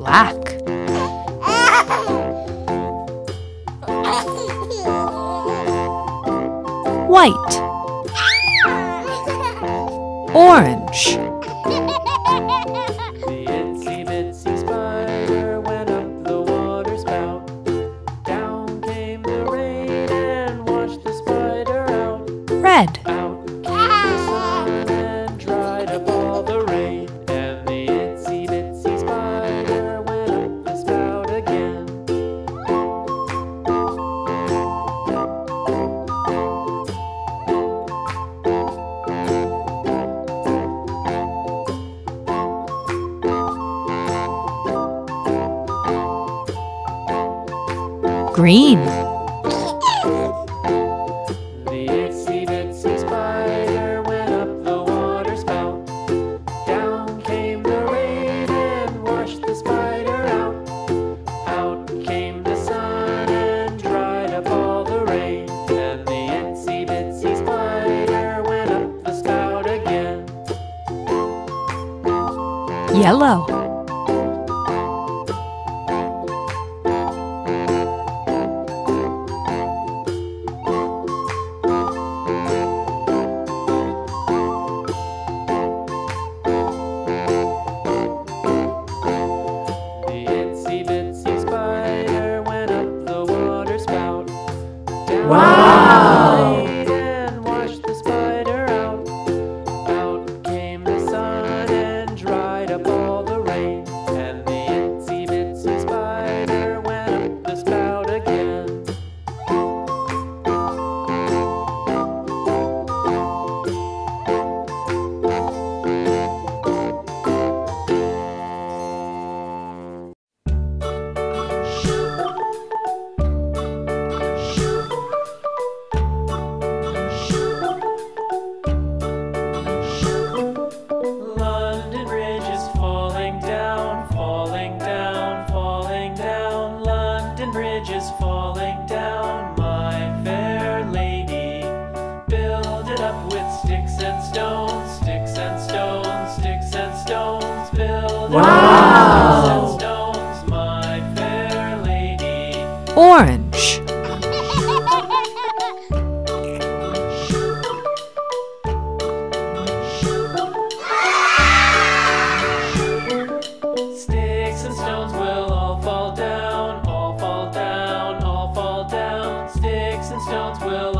Black. White. Orange. The itsy bitsy spider went up the water spout. Down came the rain and washed the spider out. Red. Out came the sun and dried up all the rain. And the itsy bitsy spider went up the spout again. Green. The itsy bitsy spider went up the water spout. Down came the rain and washed the spider out. Out came the sun and dried up all the rain. And the itsy bitsy spider went up the spout again. Yellow. The itsy bitsy spider went up the water spout. Down Wow! came the rain and washed the spider out. Out came the sun and dried up all the rain. And the itsy bitsy spider went up the spout again. London Bridge is falling down, falling down, falling down. London Bridge is falling down, my fair lady. Build it up with sticks and stones, sticks and stones, sticks and stones. Build it up with sticks and stones, my fair lady. Orange. Sticks and stones will all fall down, all fall down, all fall down. Sticks and stones will